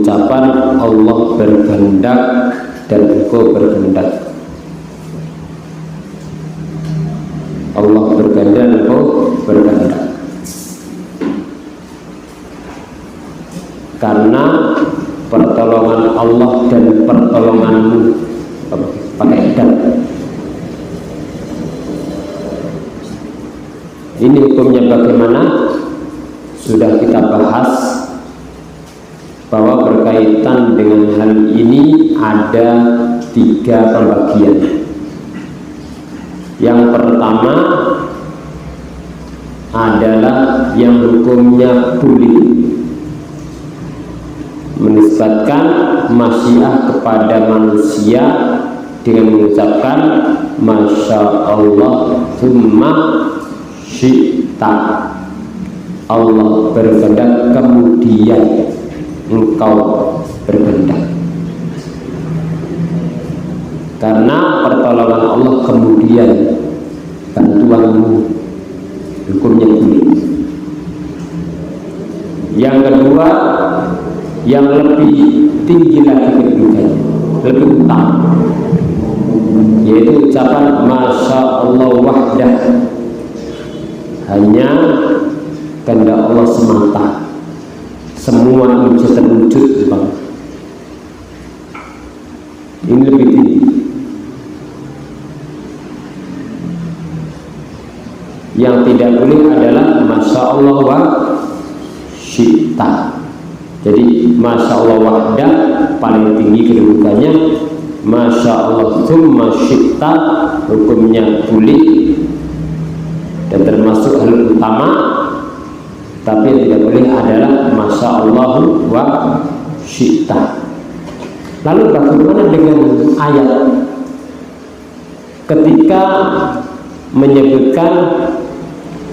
ucapan Allah berkehendak dan engkau berkehendak. Allah berkehendak dan engkau berkehendak. Karena pertolongan Allah dan pertolonganmu pakai dan. Ini hukumnya bagaimana? Sudah kita bahas bahwa berkaitan dengan hal ini ada 3 pembagian. Yang pertama adalah yang hukumnya boleh, menisbatkan masyiah kepada manusia dengan mengucapkan Masya Allah thumma syi'ta. Allah berkehendak kemudian engkau berkehendak. Karena pertolongan Allah kemudian bantuanmu, hukumnya boleh. Yang kedua, yang lebih tinggi lagi kedudukannya, lebih utama, yaitu ucapan Masya Allah wahdah, hanya kehendak Allah semata, semua ini bisa terwujud, Bang. Ini lebih tinggi. Yang tidak boleh adalah Masya Allah wa syi'ta. Jadi Masya Allah wahdah paling tinggi kedudukannya, Masya Allah thumma syi'ta hukumnya boleh dan termasuk hal utama. Tapi yang tidak boleh adalah Masya Allah wa syi'ta. Lalu bagaimana dengan ayat ketika menyebutkan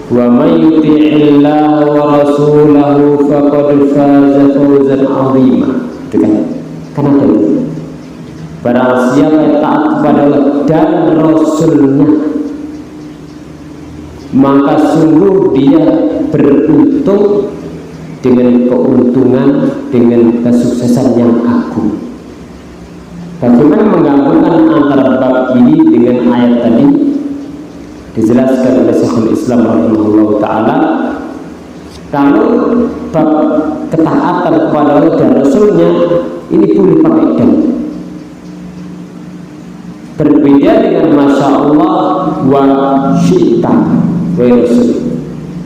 wa may yuti'illah wa rasulahu faqad faza fawzan 'azima? Itu kan ada itu. Barang siapa yang taat kepada Allah dan Rasulnya, maka sungguh dia beruntung dengan keuntungan, dengan kesuksesan yang agung. Bagaimana menggabungkan antara bab ini dengan ayat tadi? Dijelaskan oleh Syekhul Islam rahimahullah ta'ala, kalau bab ketaatan kepada Allah dan Rasulnya ini boleh pakai dan. Berbeda dengan Masya Allah wa syi'ta wa Rasul,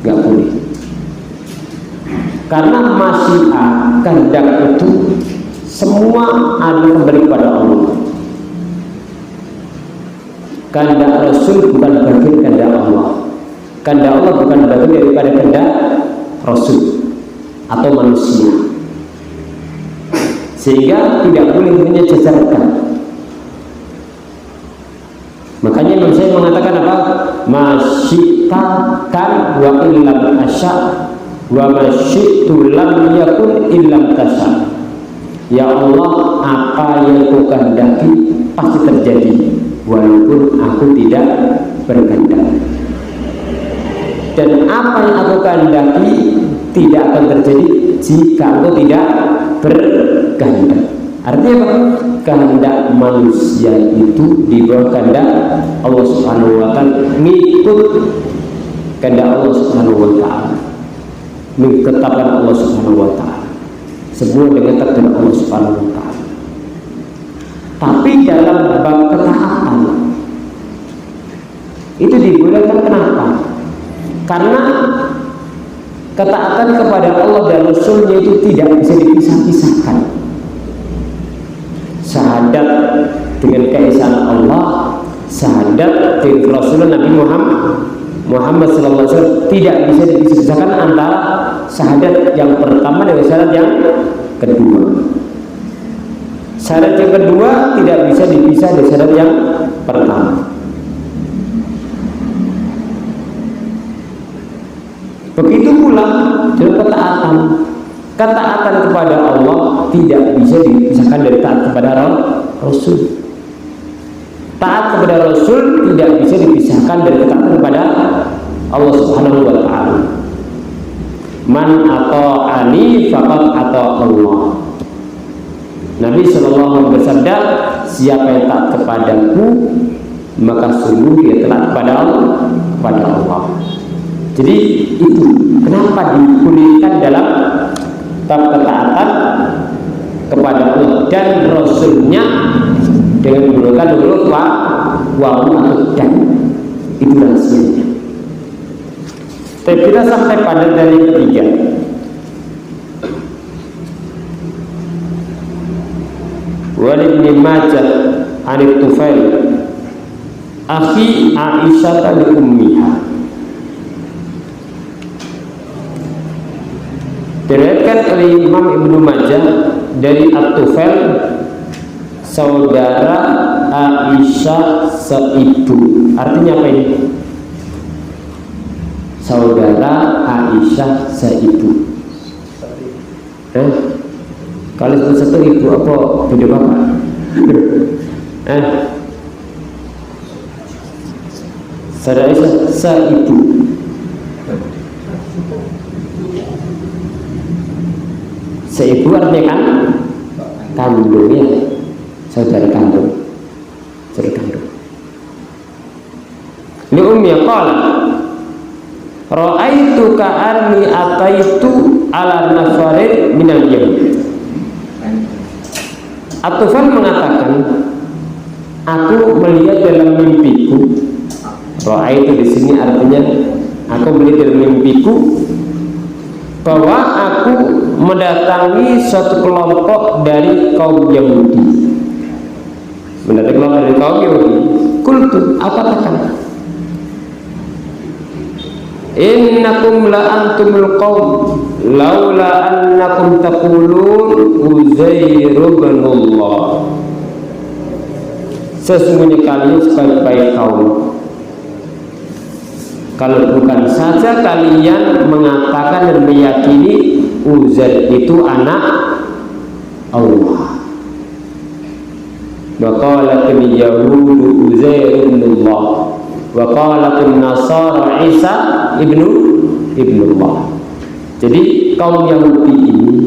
gak boleh. Karena masyiah, kehendak itu semua ada kembali kepada Allah. Kehendak Rasul bukan bagian kehendak Allah. Kehendak Allah bukan bagian daripada kehendak Rasul atau manusia. Sehingga tidak boleh menyejajarkan. Makanya Imam Syafi'i mengatakan apa? Masyita kan wa illam asya wa masyitu lam yakun illam tasya. Ya Allah, apa yang kau kehendaki pasti terjadi walaupun aku tidak berkehendak. Dan apa yang aku kehendaki tidak akan terjadi jika aku tidak berkehendak. Artinya apa? Kehendak manusia itu di bawah kehendak Allah Subhanahu wa ta'ala, ngikut kehendak Allah Subhanahu wa ta'ala, mengtetapkan Allah Subhanahu wa ta'ala, semua dengan takdir Allah Subhanahu wa ta'ala. Tapi dalam bab ketaatan itu dibolehkan. Kenapa? Karena ketaatan kepada Allah dan Rasulnya itu tidak bisa dipisah-pisahkan. Syahadat dengan keesaan Allah, syahadat dengan Rasulullah Nabi Muhammad SAW tidak bisa dipisahkan antara syahadat yang pertama dengan syahadat yang kedua. Syahadat yang kedua tidak bisa dipisah dari syahadat yang pertama. Begitu pula dalam ketaatan. Ketaatan kepada Allah tidak bisa dipisahkan dari taat kepada Rasul. Taat kepada Rasul tidak bisa dipisahkan dari ketaatan kepada Allah Subhanahu wa ta'ala. Man ata'ani faqad ata Allah. Nabi SAW bersabda, siapa yang taat kepadaku maka sungguh dia taat kepada Allah. Jadi itu kenapa dipulihkan dalam bab ketaatan kepada Allah dan Rasulnya dengan menggunakan huruf wawu atau dan. Itu rahasianya. Tapi kita sampai pada dalil ketiga. Walid bin Majah an Tufail akhi Aisyah li ummiha. Diriwayatkan oleh Imam Ibnu Majah dari At-Tufail, saudara Aisyah seibu. Artinya apa ini? Saudara Aisyah seibu. Kalau satu ibu apa beda bapak? Saudara Aisyah seibu. Seibu artinya kan kandung, ya, saudara kandung. Li ummi qala ra'aitu ka'anni ataitu ala nafarin minal yahud. At-Tufail mengatakan, aku melihat dalam mimpiku. Ra'aitu di sini artinya aku melihat dalam mimpiku bahwa aku mendatangi suatu kelompok dari kaum Yahudi. Mendatangi kelompok dari kaum Yahudi. Qultu, aku katakan, innakum la antumul qaum laula annakum taqulun Uzair bin Allah. Sesungguhnya kalian sebaik-baik kaum kalau bukan saja kalian mengatakan dan meyakini Uzair itu anak Allah. Wa qalatil yahudu Uzair bin Allah wa qalatil nasara Isa ibnu Allah. Jadi kaum Yahudi ini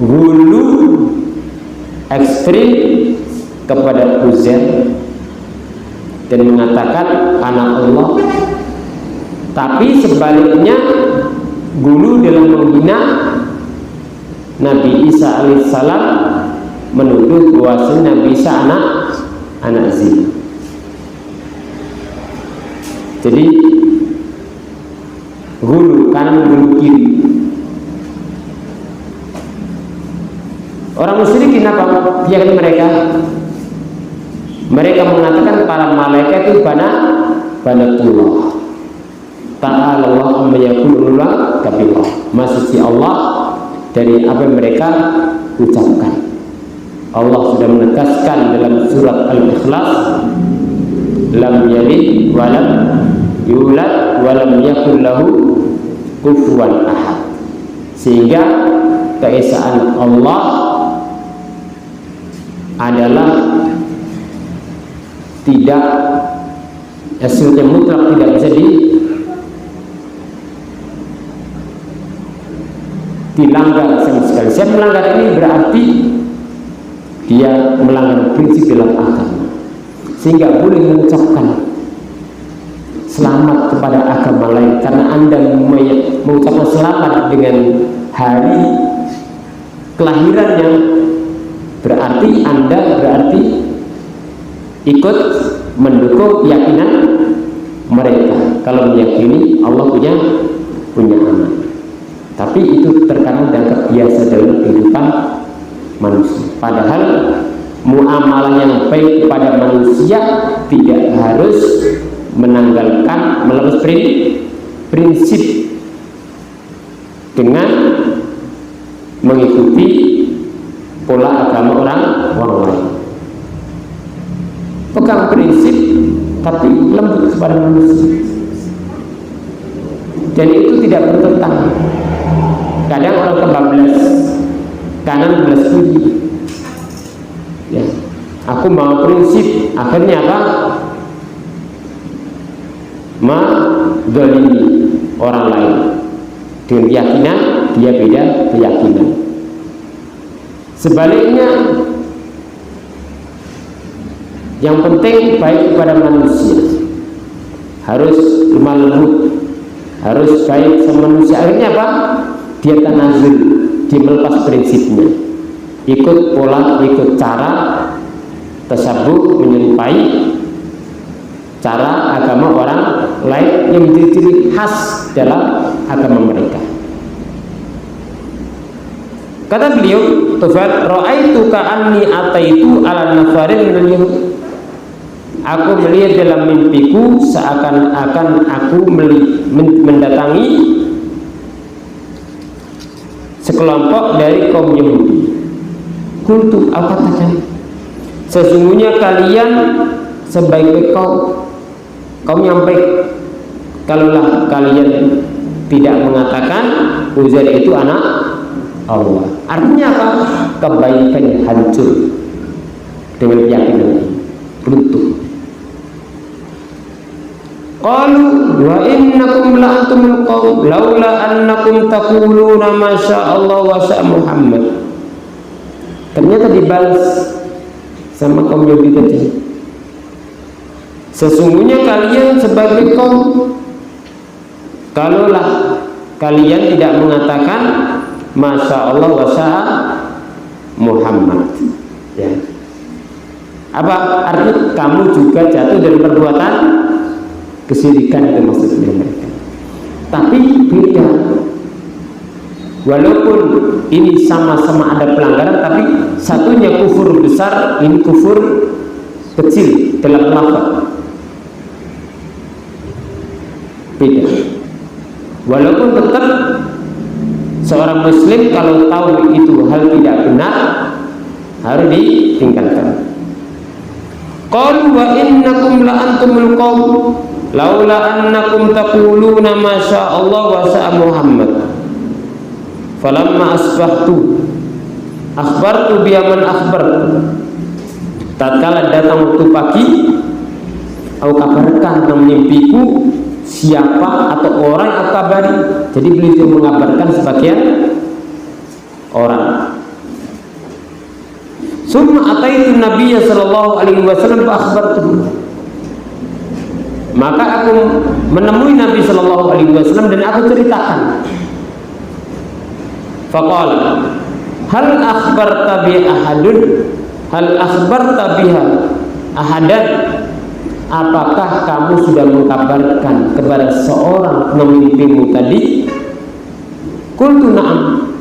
hulu ekstrim kepada Uzair dan mengatakan anak Allah, tapi sebaliknya gulu dalam menghina Nabi Isa alaihissalam, menuduh bahwa Nabi Isa anak zina. Jadi gulu kanan gulu kiri. Orang musyrikin apa? Yakni mereka mengatakan para malaikat itu banatullah. Ta'ala Allah amma yaqulullah kabillah. Maksudnya Allah dari apa yang mereka ucapkan. Allah sudah menegaskan dalam surat Al-Ikhlas, lam yalid wa lam yulad wa lam yakul lahu kufuwan ahad. Sehingga keesaan Allah adalah tidak hasilnya mutlak, tidak bisa dilanggar sama sekali. Siapa melanggar ini berarti dia melanggar prinsip dalam agama, sehingga boleh mengucapkan selamat kepada agama lain. Karena Anda mengucapkan selamat dengan hari kelahirannya, berarti Anda ikut mendukung keyakinan mereka kalau meyakini Allah punya anak. Tapi itu terkadang dianggap biasa dalam kehidupan manusia. Padahal muamalah yang baik kepada manusia tidak harus menanggalkan, melepas prinsip dengan mengikuti pola agama orang lain. Pegang prinsip tapi lembut kepada manusia. Dan itu tidak bertentangan. Kadang orang kebablas kanan belas kiri, ya, aku mau prinsip, akhirnya apa? Menzalimi orang lain dengan keyakinan dia beda keyakinan, Sebaliknya, yang penting baik kepada manusia, harus lemah lembut, harus baik sama manusia. Akhirnya apa? Dia tanazul, dia melepas prinsipnya, ikut pola, ikut cara, tasabuh, menyerupai cara agama orang lain yang menjadi ciri khas dalam agama mereka. Kata beliau, Tufail, ra'aitu ka'anni ataitu ala nafarin minal yahud. Aku melihat dalam mimpiku seakan-akan aku mendatangi sekelompok dari kaum Yahudi. Kultu, aku katakan, sesungguhnya kalian sebaik kaum yang baik kalaulah kalian tidak mengatakan Uzair itu anak Allah. Artinya apa? Kebaikan hancur dengan keyakinan ini, runtuh. Qalu wa innakum la antumul qaum laula annakum taquluna ma syaa Allah wa syaa Muhammad. Ternyata dibalas sama kaum Yahudi tadi. Sesungguhnya kalian sebagai kaum, kalaulah kalian tidak mengatakan Masya Allah wa syaa Muhammad, ya. Apa artinya? Kamu juga jatuh dari perbuatan kesyirikan, itu maksudnya mereka. Tapi beda. Walaupun ini sama-sama ada pelanggaran, tapi satunya kufur besar, ini kufur kecil dalam lafaz. Beda. Walaupun tetap seorang muslim kalau tahu itu hal tidak benar harus ditinggalkan. Qalu wa innakum la antumul qaum laula annakum taquluna ma syaa Allah wa syaa Muhammad. Falamma asbahtu akhbartu biman akhbartu. Tatkala datang waktu pagi, aku kabarkan tentang mimpiku siapa atau orang yang aku kabari. Jadi beliau mengabarkan sebagian orang. Summa ataitu Nabiya sallallahu alaihi wasallam fa akhbartuhu. Maka aku menemui Nabi sallallahu alaihi wasallam dan aku ceritakan. Faqala hal akhbarta bi ahadun hal akhbarta biha ahadan. Apakah kamu sudah mengkabarkan kepada seorang pemimpimu tadi? Qultu na'am.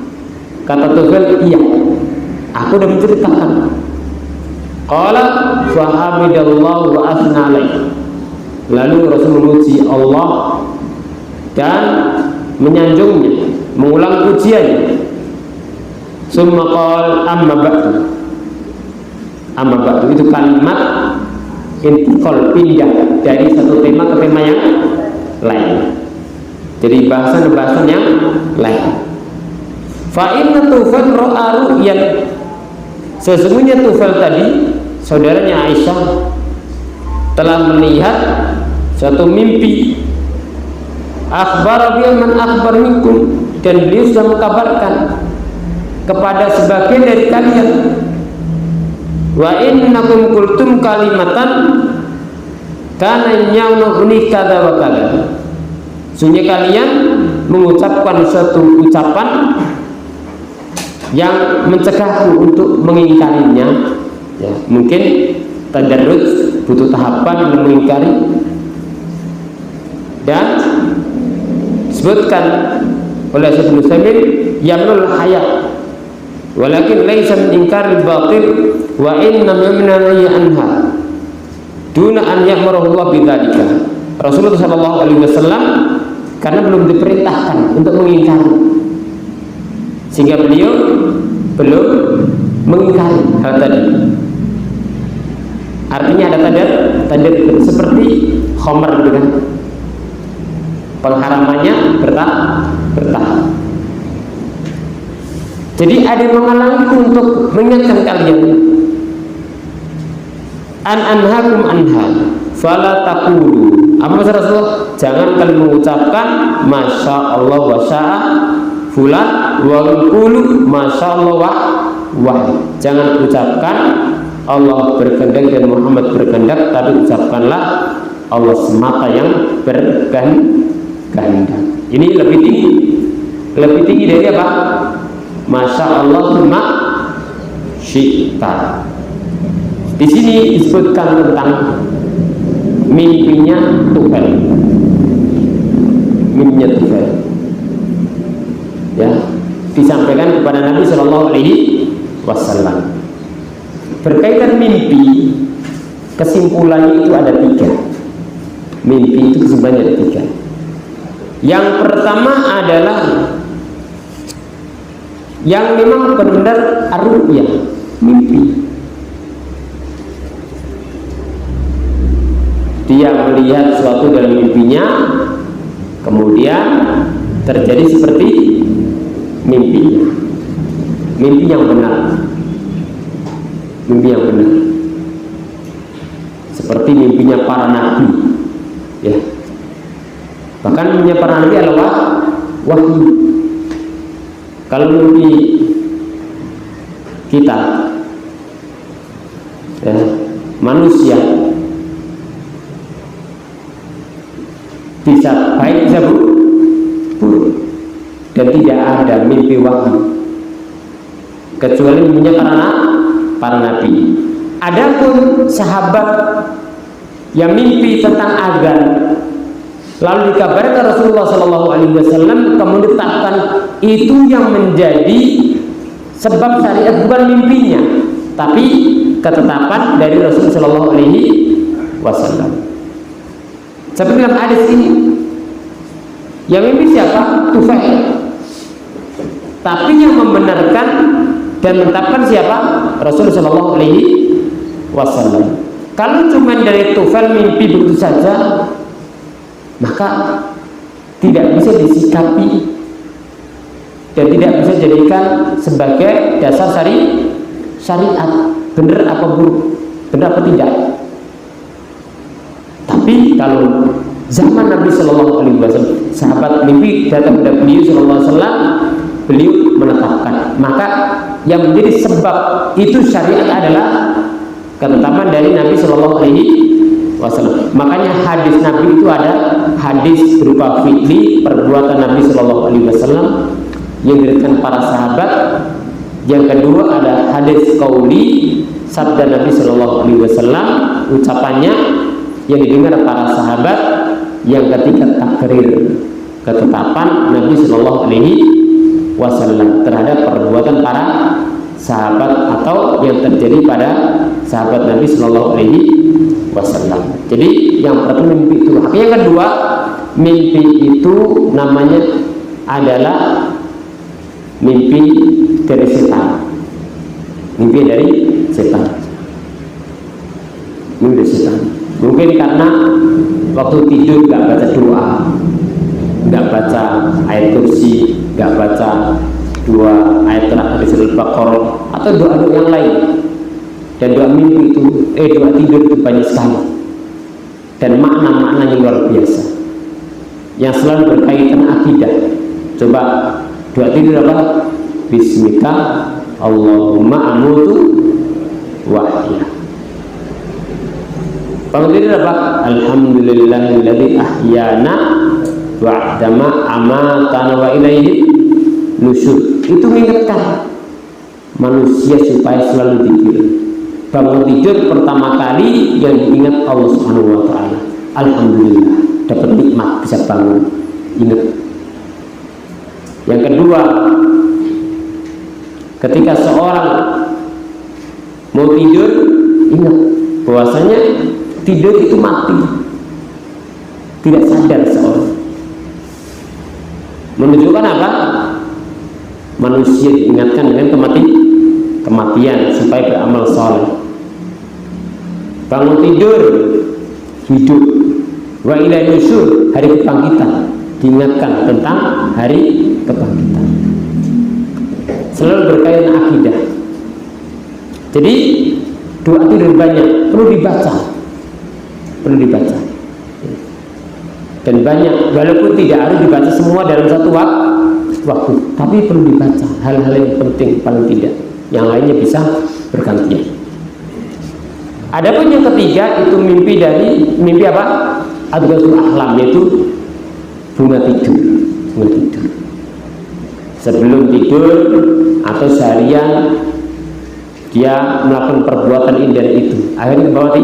Kata Tufail, iya, aku sudah menceritakan. Qala fa hamidallahu wa asna alaihi. Lalu Rasul memuji Allah dan menyanjungnya, mengulang pujiannya. Summa qala amma ba'du. Amma ba'du itu kalimat intikal, pindah dari satu tema ke tema yang lain. Jadi bahasan-bahasan yang lain. Fa inna Tufail ra'a ru'yan. Sesungguhnya Tufail tadi, saudaranya Aisyah, telah melihat suatu mimpi. Akhbar biman akhbar minkum, dan beliau sudah mengkabarkan kepada sebagian dari kalian. Wa innakum qultum kalimatan kana yawnuni kada wa kada. Sungguh kalian mengucapkan suatu ucapan yang mencegahku untuk mengingkarinya, ya, mungkin tadarruj, butuh tahapan untuk mengingkari. Dan disebutkan oleh Syekh Muslimin yamnul hayat walakin laisa min ingkaril batil wa inna minna anha duna an ya'muru Allah bidzalika. Rasulullah sallallahu alaihi wasallam karena belum diperintahkan untuk mengingkari, sehingga beliau belum mengingkari hal tadi. Artinya ada tadar seperti khamar gitu kan, pengharamannya bertahap. Jadi ada yang menghalangiku untuk mengingatkan kalian. An anhakum anha fala taqulu. Apa maksud Rasulullah? Jangan kalian mengucapkan masya Allah wa syaa fulan wa qulu masya Allah wa wahyu. Jangan ucapkan Allah berkehendak dan Muhammad berkehendak, tapi ucapkanlah Allah semata yang berkehendak. Ini lebih tinggi dari apa? Masya Allah ma syi'ta. Di sini disebutkan tentang mimpinya Tufail. Mimpinya Tufail, ya, disampaikan kepada Nabi Shallallahu Alaihi Wasallam. Berkaitan mimpi, kesimpulannya itu ada 3. Mimpi itu kesimpulannya ada 3. Yang pertama adalah yang memang benar-benar ar-ru'yah, mimpi. Dia melihat sesuatu dalam mimpinya, kemudian terjadi seperti mimpinya. Mimpi yang benar. Mimpi yang benar. Seperti mimpinya para nabi, ya. Bahkan mimpinya para nabi adalah wahyu. Kalau mimpi kita, ya, manusia, bisa baik bisa buruk, dan tidak ada mimpi wahyu kecuali mimpinya para nabi. Adapun sahabat yang mimpi tentang azan, lalu dikabarkan Rasulullah SAW, kemudian ditetapkan itu yang menjadi sebab syariat, bukan mimpinya, tapi ketetapan dari Rasulullah SAW. Seperti dalam hadis ini, yang mimpi siapa? Tufail. Tapi yang membenarkan dan menetapkan siapa? Rasulullah SAW. Kalau cuma dari Tufail mimpi begitu saja, maka tidak bisa disikapi dan tidak bisa dijadikan sebagai dasar syariat. Benar apa buruk, benar apa tidak. Tapi kalau zaman Nabi Shallallahu Alaihi Wasallam, sahabat mimpi datang kepada beliau Shallallahu Alaihi Wasallam, beliau menetapkan. Maka yang menjadi sebab itu syariat adalah ketetapan dari Nabi Shallallahu Alaihi Wasallam. Makanya hadis Nabi itu ada hadis berupa fi'li, perbuatan Nabi Shallallahu Alaihi Wasallam yang diriwayatkan para sahabat. Yang kedua ada hadis qauli, sabda Nabi Shallallahu Alaihi Wasallam, ucapannya yang didengar para sahabat. Yang ketiga takrir, ketetapan Nabi Shallallahu Alaihi Wasallam terhadap perbuatan para sahabat atau yang terjadi pada sahabat Nabi Shallallahu Alaihi Wasallam. Jadi yang pertama mimpi itu. Yang kedua, mimpi itu namanya adalah mimpi dari setan. Mimpi dari setan. Mimpi dari setan. Mungkin karena waktu tidur nggak baca doa, nggak baca ayat kursi, nggak baca 2 ayat terakhir surat Al-Baqarah atau doa-doa yang lain. Dan doa mimpi itu, doa tidur itu banyak sekali dan makna-maknanya luar biasa yang selalu berkaitan akidah. Coba doa tidur apa? Bismika Allahumma amutu wahya. Bangun tidur apa? Alhamdulillahilladzi ahyana wa'dama amatana wa ilaihi nusyur. Itu mengingatkan manusia supaya selalu zikir. Bangun tidur pertama kali yang diingat Allah Subhanahu wa taala. Alhamdulillah, dapat nikmat bisa bangun, ingat. Yang kedua, ketika seorang mau tidur, ingat bahwasanya tidur itu mati, tidak sadar seorang. Menunjukkan apa? Manusia diingatkan dengan kematian supaya beramal saleh. Bangun tidur, hidup. Wa ilaihi nusyur, hari kebangkitan, diingatkan tentang hari kebangkitan. Selalu berkaitan akidah. Jadi doa tidur banyak, perlu dibaca. Dan banyak, walaupun tidak harus dibaca semua dalam satu waktu, tapi perlu dibaca hal-hal yang penting paling tidak. yang lainnya bisa bergantian. Adapun yang ketiga itu mimpi apa? Adghasul ahlam, yaitu bunga tidur. Sebelum tidur atau seharian dia melakukan perbuatan ini dan itu, akhirnya bawa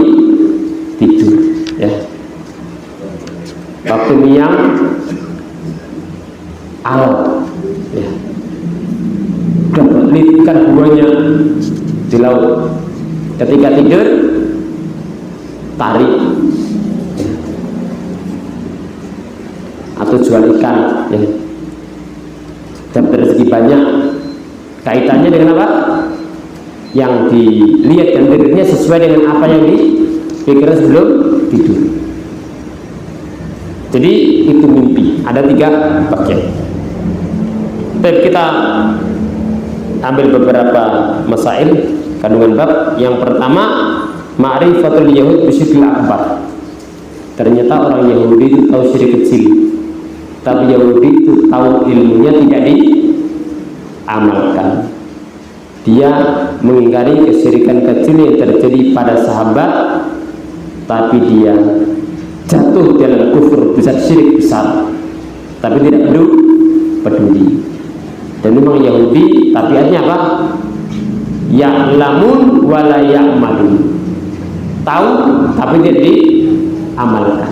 tidur, ya. Waktu niang alam, ya, ikan buahnya di laut. Ketika tidur tarik, ya, atau jual ikan, ya, dapat rezeki banyak. Kaitannya dengan apa? Yang dilihat dan tidurnya sesuai dengan apa yang dipikirkan sebelum tidur. Jadi itu mimpi. Ada 3 bagian. Tapi kita ambil beberapa masail kandungan bab. Yang pertama, ma'rifatul yahud bisyirkil akbar. Ternyata orang Yahudi itu tahu syirik kecil, tapi Yahudi itu tahu ilmunya tidak diamalkan. Dia mengingkari kesyirikan kecil yang terjadi pada sahabat, tapi dia jatuh dalam kufur besar, syirik besar, tapi tidak peduli. Dan memang Yahudi tabiatnya apa? Ya'lamun wa la ya'malun. Tahu tapi tidak diamalkan.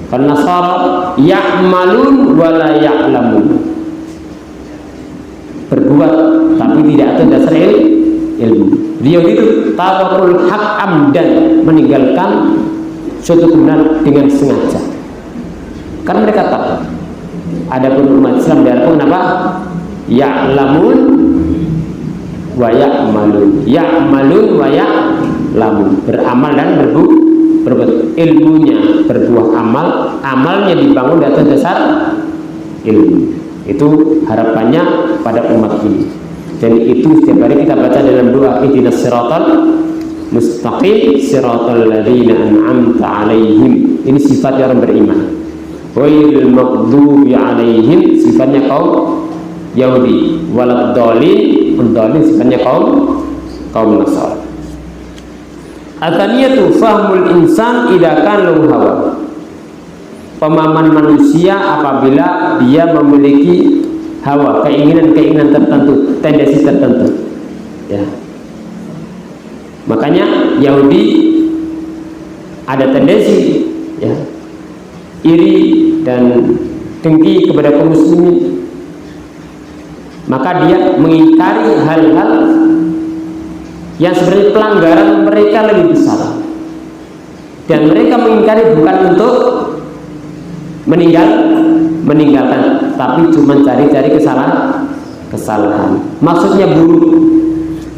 Karena Nasara ya'malun wa la ya'lamun. Berbuat tapi tidak ada dasar ilmu. Dia itu tarakul hak amdan, meninggalkan suatu kebenaran dengan sengaja. Karena mereka tahu. Adapun umat Islam diharapkan apa? Ya'lamun wa ya'malun. Ya'malun wa ya'lamun. Beramal dan berbuat. Ilmunya berbuah amal, amalnya dibangun di atas dasar ilmu. Itu harapannya pada umat ini. Dan itu setiap hari kita baca dalam doa, ihdinas siratal mustaqim siratal ladzina an'amta 'alaihim. Ini sifat orang beriman. Ghairil maghdubi 'alaihim, sifatnya kaum Yahudi. Waladdallin, mendallin sifatnya kaum Nasara. Atsaniyatu fahmul insan idza kana lahu hawa. Pemahaman manusia apabila dia memiliki hawa, keinginan tertentu, tendensi tertentu, ya. Makanya Yahudi ada tendensi, ya, iri dan dengki kepada kaum muslimin. Maka dia mengingkari hal-hal yang sebenarnya pelanggaran mereka lebih besar, dan mereka mengingkari bukan untuk meninggalkan, tapi cuma cari-cari kesalahan. Maksudnya buruk,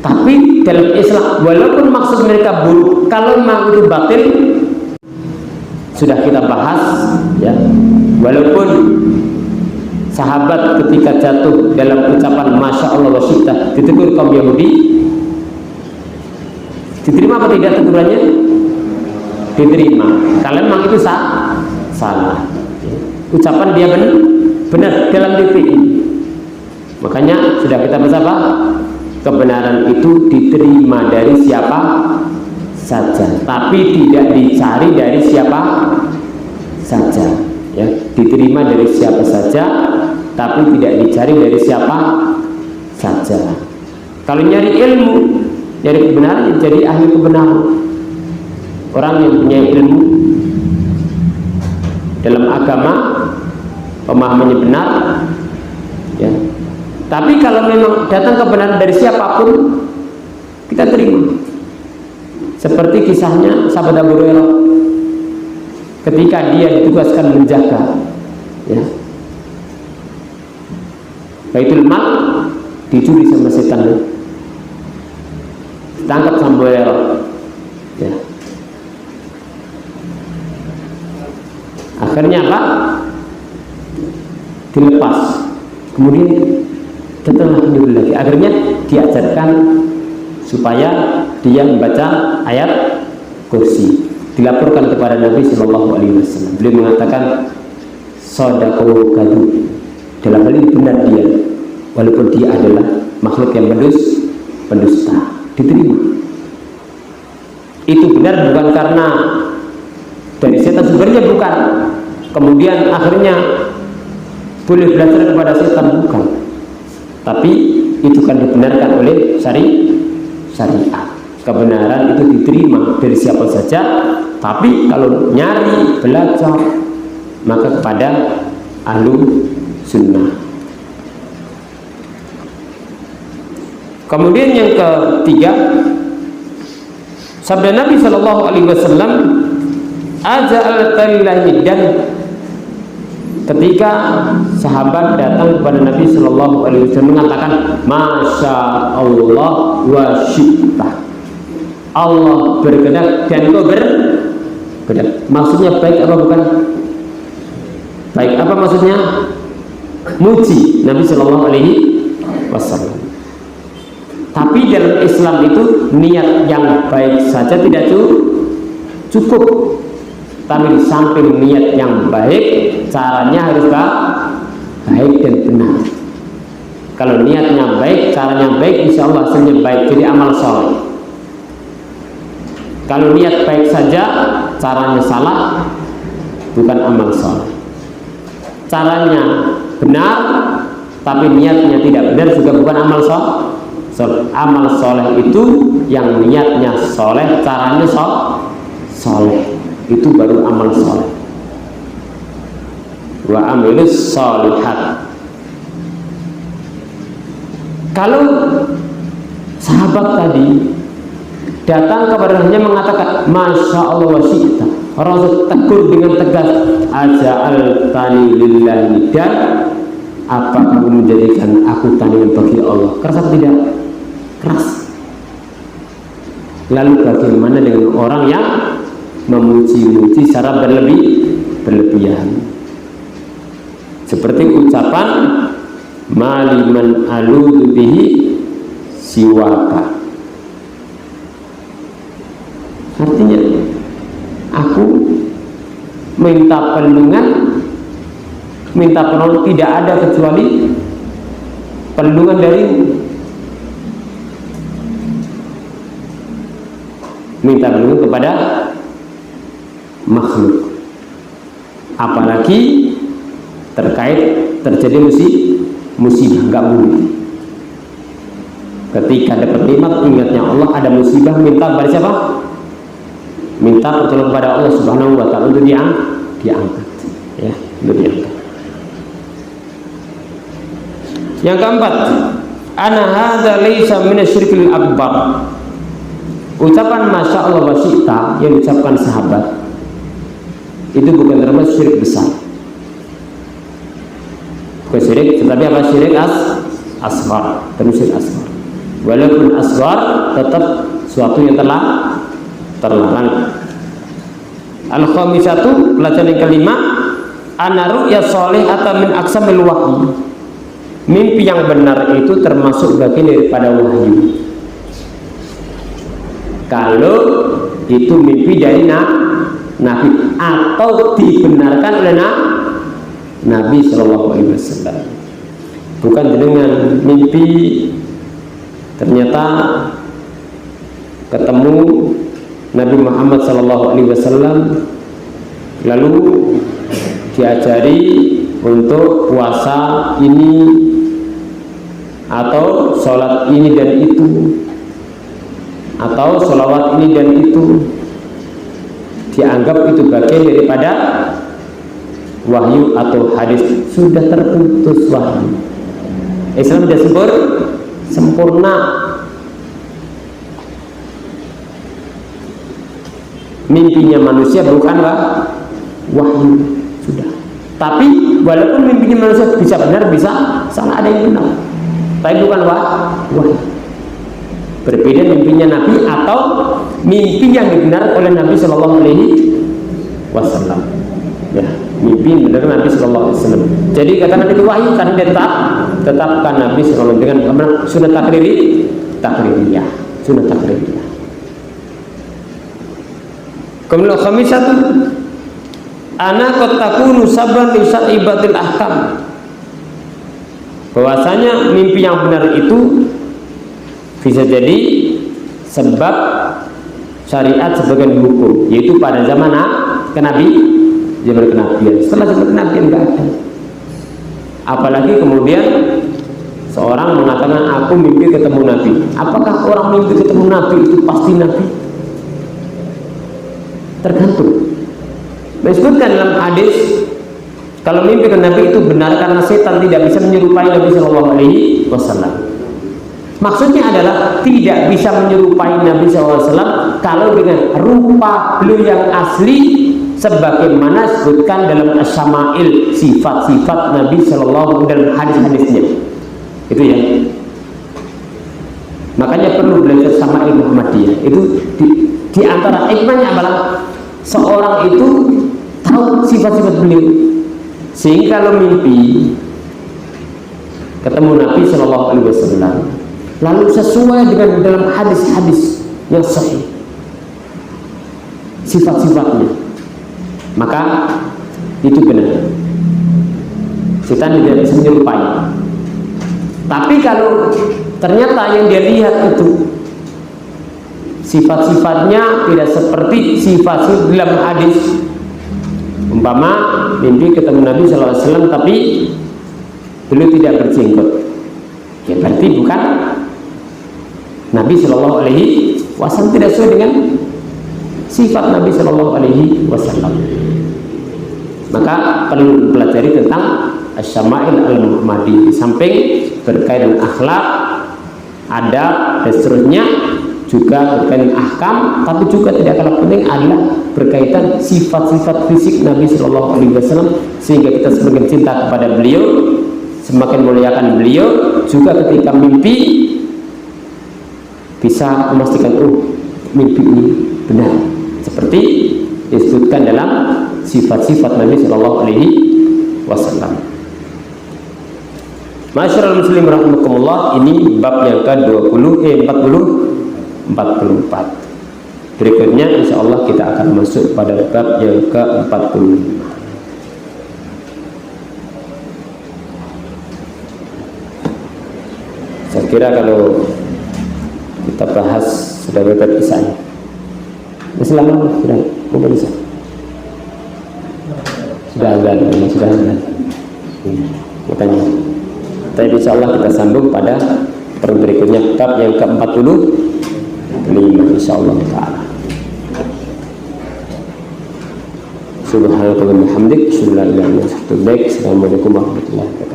tapi dalam Islam walaupun maksud mereka buruk, kalau memang itu batil, sudah kita bahas, ya. Walaupun sahabat ketika jatuh dalam ucapan Masya Allah wa syi'ta ditegur kaum Yahudi, diterima apa tidak tegurannya? Diterima. Kalau memang itu salah, ucapan dia benar dalam titik ini. Makanya sudah kita bahas apa? Kebenaran itu diterima dari siapa saja, tapi tidak dicari dari siapa saja, ya. Diterima dari siapa saja, tapi tidak dicari dari siapa saja. Kalau nyari ilmu, nyari kebenaran, jadi ahli kebenaran. Orang yang punya ilmu dalam agama, pemahamannya benar, ya. Tapi kalau memang datang kebenaran dari siapapun, kita terima. Seperti kisahnya sahabat Abu Hurairah ketika dia ditugaskan menjaga, ya, Baitul Mal, dicuri sama setan, ditangkap sama Abu Hurairah, ya. Akhirnya apa? Dilepas. Kemudian datang lagi. Akhirnya diajarkan supaya dia membaca ayat kursi. Dilaporkan kepada Nabi Shallallahu Alaihi Wasallam. Beliau mengatakan, sodaqahu kadu. Dalam hal ini benar dia, walaupun dia adalah makhluk yang pendusta, diterima. Itu benar bukan karena dari setan sumbernya, bukan. Kemudian akhirnya boleh belajar kepada setan, bukan. Tapi itu kan dibenarkan oleh syariat. Kebenaran itu diterima dari siapa saja. Tapi kalau nyari belajar, maka kepada ahlu sunnah. Kemudian yang ketiga, sabda Nabi Shallallahu Alaihi Wasallam, dan ketika sahabat datang kepada Nabi Shallallahu Alaihi Wasallam mengatakan, Masya Allah wa syi'ta, Allah berkehendak dan kau berkehendak. Maksudnya baik apa bukan? Baik apa maksudnya? Muji Nabi Shallallahu Alaihi Wasallam. Tapi dalam Islam itu niat yang baik saja tidak cukup. Tapi di samping niat yang baik, caranya harus baik dan benar. Kalau niatnya baik, caranya baik, insya Allah hasilnya baik, jadi amal soleh. Kalau niat baik saja, caranya salah, bukan amal soleh. Caranya benar, tapi niatnya tidak benar, juga bukan amal soleh. Amal soleh itu yang niatnya soleh, caranya soleh, itu baru amal soleh. Wa amilus solihat. Kalau sahabat tadi datang kepadanya mengatakan Masya Allah wa syi'ta, Rasul tegur dengan tegas, aja'al-tani lillahi, dan apa kamu menjadikan aku tandingan bagi Allah? Keras atau tidak? Keras. Lalu bagaimana dengan orang yang memuji-muji secara berlebihan? Seperti ucapan maliman aludhu bihi siwaka. Artinya aku minta perlindungan, minta pertolongan tidak ada kecuali perlindungan darimu. Minta perlindungan kepada makhluk, apalagi terkait terjadi musibah, nggak boleh. Ketika dapat nikmat, ingatnya Allah, ada musibah, minta kepada siapa? Minta pertolongan kepada Allah Subhanahu wa ta'ala untuk diangkat, ya, untuk diangkat. Yang keempat, ana hadza laisa minasyirkil akbar. Ucapan Masya Allah wa syi'ta yang diucapkan sahabat itu bukan termasuk syirik besar. Bukan syirik, tetapi apa? Syirik asghar, termasuk syirik asghar. Walaupun asghar tetap suatu yang terlarang. Al-khamisatu, pelajaran yang kelima, ana ru'ya sholihatan min aqsamil wahyi. Mimpi yang benar itu termasuk bagian daripada wahyu. Kalau itu mimpi dari Nabi atau dibenarkan oleh Nabi Shallallahu Alaihi Wasallam, bukan dengan mimpi ternyata ketemu Nabi Muhammad Shallallahu Alaihi Wasallam lalu diajari untuk puasa ini atau sholat ini dan itu, atau sholawat ini dan itu, dianggap itu bagian daripada wahyu atau hadis. Sudah terputus wahyu. Islam sudah sempurna. Mimpinya manusia bukanlah wahyu, sudah. Tapi walaupun mimpinya manusia bisa benar, bisa salah, ada yang benar, tapi bukan wahyu. Berbeda mimpinya Nabi atau mimpi yang dibenarkan oleh Nabi Shallallahu Alaihi Wasallam. Ya, mimpi yang benar Nabi Shallallahu Alaihi Wasallam. Jadi katakan itu wahyu karena tetapkan Nabi Shallallahu dengan sunnah takririah, sunnah takririah. Kemudian khamisatu, ana qad takunu sabran li syaibatil ahkam. Bahwasanya mimpi yang benar itu bisa jadi sebab syariat sebagian hukum, yaitu pada zaman zaman kenabian. Setelah zaman kenabian nggak ada. Apalagi kemudian seorang mengatakan aku mimpi ketemu Nabi. Apakah orang mimpi ketemu Nabi itu pasti Nabi? Tergantung. Disebutkan dalam hadis kalau mimpi ke Nabi itu benar karena setan tidak bisa menyerupai Nabi Shallallahu Alaihi Wasallam. Maksudnya adalah tidak bisa menyerupai Nabi SAW kalau dengan rupa beliau yang asli, sebagaimana disebutkan dalam Asy-Syama'il, sifat-sifat Nabi SAW dalam hadis-hadisnya. Itu ya. Makanya perlu belajar Syama'il Muhammadiyah. Itu di antara hikmahnya adalah seorang itu tahu sifat-sifat beliau, sehingga kalau mimpi ketemu Nabi Shallallahu Alaihi Wasallam, lalu sesuai dengan dalam hadis-hadis yang sahih sifat-sifatnya, maka itu benar. Setan tidak bisa menyerupai. Tapi kalau ternyata yang dia lihat itu sifat-sifatnya tidak seperti sifat dalam hadis, umpama mimpi ketemu Nabi SAW tapi beliau tidak berjenggot, ya berarti bukan Nabi Shallallahu Alaihi Wasallam, tidak sesuai dengan sifat Nabi Shallallahu Alaihi Wasallam. Maka perlu pelajari tentang Asy-Syama'il Al-Muhammadiyah, di samping berkaitan akhlak, adab dan seterusnya, juga berkaitan ahkam, tapi juga tidak kalah penting adalah berkaitan sifat-sifat fisik Nabi Shallallahu Alaihi Wasallam, sehingga kita semakin cinta kepada beliau, semakin muliakan beliau. Juga ketika mimpi bisa memastikan mimpi ini benar, seperti disebutkan dalam sifat-sifat Nabi Shallallahu Alaihi Wasallam. Masyarul muslim rahimakumullah, ini bab yang ke-44. Berikutnya insya Allah kita akan masuk pada bab yang ke-45. Saya kira kalau kita bahas sudah beberapa kisahnya. Masih lama sudah bisa. Sudah. Makanya tapi insya Allah kita sambung pada berikutnya bab yang ke-45 insya Allah ta'ala. Subhanallah wa bihamdik, asyhadu an la ilaha illa anta, astaghfiruka wa atubu ilaik. Assalamualaikum warahmatullahi wabarakatuh.